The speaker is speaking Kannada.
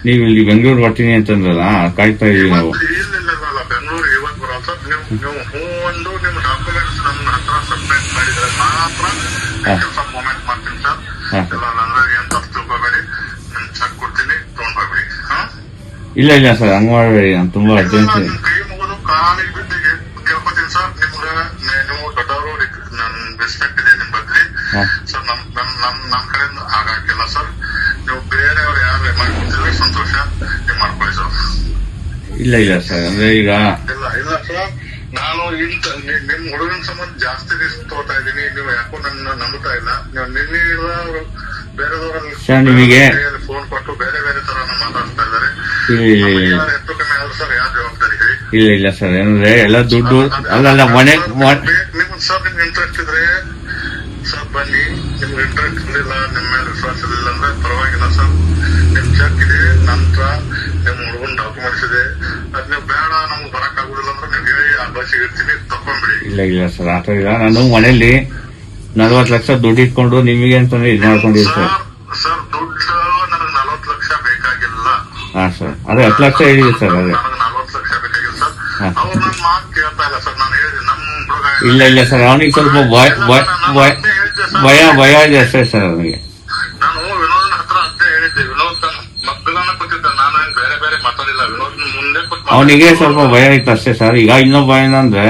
ನೀವು ಇಲ್ಲಿ ಬೆಂಗಳೂರು ಬರ್ತೀನಿ ಅಂತಂದ್ರಲ್ಲ, ಕಾಯ್ತಾ ಇದೀವಿ ನಾವು. ಇಲ್ಲ ಬೆಂಗಳೂರಿಗೆ ಇವತ್ತು ಬರೋಲ್ಲ ಸರ್. ನೀವು ಒಂದು ನಿಮ್ಮ ಡಾಕ್ಯುಮೆಂಟ್ಸ್ ನಮ್ಮ ಹತ್ರ ಸಬ್ಮಿಟ್ ಮಾಡಿದ್ರೆ ಮಾತ್ರ ಸ್ವಲ್ಪ ಮೂಮೆಂಟ್ ಮಾಡ್ತೀನಿ ಸರ್. ಇಲ್ಲ ಅಂದ್ರೆ ಏನ್ ತಪ್ಪು ತಿಳ್ಕೊಬೇಡಿ, ನಿಮ್ ಚೆಕ್ ಕೊಡ್ತೀನಿ, ತಗೊಂಡ್ಬರ್ಬೇಡಿ. ಇಲ್ಲ ಸರ್, ಹಂಗ್ ಮಾಡಬೇಡಿ, ನಾನು ತುಂಬಾ ಅರ್ಜೆಂಟ್. ನಿಮ್ ಕೈ ಮುಗಿದು ಕಾಲಿಗೆ ಬಿದ್ದಿಗೆ ಕೇಳ್ಕೊತೀನಿ ಸರ್. ನಿಮ್ಗೆ ನೀವು ದೊಡ್ಡವರು, ನನ್ ರೆಸ್ಪೆಕ್ಟ್ ಇದೆ ನಿಮ್ ಬಗ್ಗೆ ಸರ್. ನಮ್ ಕಡೆಯಿಂದ ಆಗಾಕಿಲ್ಲ ಸರ್. ನೀವು ಬೇರೆಯವ್ರು ಯಾರು ಮಾಡ್ಕೊಡ್ತಿದ್ರೆ ಸಂತೋಷ, ನೀವು ಮಾಡ್ಕೊಳ್ಳಿ ಸರ್. ಇಲ್ಲ ಸರ್, ಅಂದ್ರೆ ಈಗ ಇಲ್ಲ ಸರ್, ನಾನು ನಿಮ್ ಹುಡುಗನ ಸಂಬಂಧ ಜಾಸ್ತಿ ರಿಸ್ಕ್ ತಗೋತಾ ಇದ್ದೀನಿ. ನೀವು ಯಾಕೋ ನನ್ನ ನಂಬುತ್ತಾ ಇಲ್ಲ. ನೀವು ನಿನ್ನೆ ಬೇರೆದವರಲ್ಲಿ ನಿಮಗೆ ಫೋನ್ ಕೊಟ್ಟು ಬೇರೆ ತರ ಮಾತಾಡ್ತಾ ಇದ್ದಾರೆ. ಹೆಚ್ಚು ಕಮ್ಮಿ ಆದ್ರೆ ಸರ್ ಯಾರು ಜವಾಬ್ದಾರಿ ಹೇಳಿ? ಇಲ್ಲ ಸರ್, ಏನಂದ್ರೆ ಎಲ್ಲ ದುಡ್ಡು ಅಲ್ಲ ಮನೆ ನಿಮ್ ಸರ್ ನಿಮ್ಗೆ ಇಂಟ್ರೆಸ್ಟ್ ಇದ್ರೆ ಸರ್ ಬನ್ನಿ. ನಿಮ್ಗೆ ಇಂಟ್ರೆಸ್ಟ್ ಇರಲಿಲ್ಲ, ನಿಮ್ಮ ಮೇಲೆ ವಿಶ್ವಾಸ ಇರಲಿಲ್ಲ ಅಂದ್ರೆ ಪರವಾಗಿಲ್ಲ ಸರ್. ನಿಮ್ ಚೆಕ್ ಇದೆ, ನಂತರ ನಿಮ್ ಹುಡುಗನ ಡಾಕ್ಯುಮೆಂಟ್ಸ್ ಇದೆ. ಅದ್ ನೀವು ಬೇಡ ನಮ್ಗೆ ಬರಕ್ ಆಗುದಿಲ್ಲ ಅಂದ್ರೆ ನೀವು ಹೇಳಿ, ಆ ಬಸ್ಸಿಗೆ ಇರ್ತೀನಿ, ತಕೊಂಡ್ಬಿಡಿ. ಇಲ್ಲ ಸರ್, ಆತರ ಇಲ್ಲ. ನಾನು ಮನೇಲಿ 40 ಲಕ್ಷ ದುಡ್ಡು ಇಟ್ಕೊಂಡು ನಿಮಗೆ ಅಂತಂದ್ರೆ ಇದು ಮಾಡ್ಕೊಂಡಿದ್ದೆ ಸರ್. ದುಡ್ಡು ನನಗೆ 40 ಲಕ್ಷ ಬೇಕಾಗಿಲ್ಲ. ಹಾ ಸರ್, ಅದೇ 10 ಲಕ್ಷ ಹೇಳಿದೆ ಸರ್. ಅದೇ ನನಗೆ 40 ಲಕ್ಷ ಬೇಕಾಗಿಲ್ಲ ಸರ್. ಅವ್ರು ನನ್ನ ಮಾತು ಕೇಳ್ತಾ ಇಲ್ಲ ಸರ್. ನಾನು ಹೇಳಿದೆ ನಮ್ ಹುಡುಗ ಇಲ್ಲ ಸರ್, ಅವನಿಗೆ ಸ್ವಲ್ಪ ಭಯ ಇದೆ ಅಷ್ಟೇ ಸರ್ ಅವನಿಗೆ. ನಾನು ವಿನೋದನ ಹತ್ರ ಅದೇ ಹೇಳಿದ್ದೆ. ವಿನೋದ್ ಮಕ್ಕಳನ್ನ ಕೊಟ್ಟಿದ್ದ, ನಾನು ಬೇರೆ ಮಾತಾಡಿಲ್ಲ. ವಿನೋದ್ ಮುಂದೆ ಅವನಿಗೆ ಸ್ವಲ್ಪ ಭಯ ಇತ್ತು ಅಷ್ಟೇ ಸರ್. ಈಗ ಇನ್ನೊಬ್ಬ ಏನಂದ್ರೆ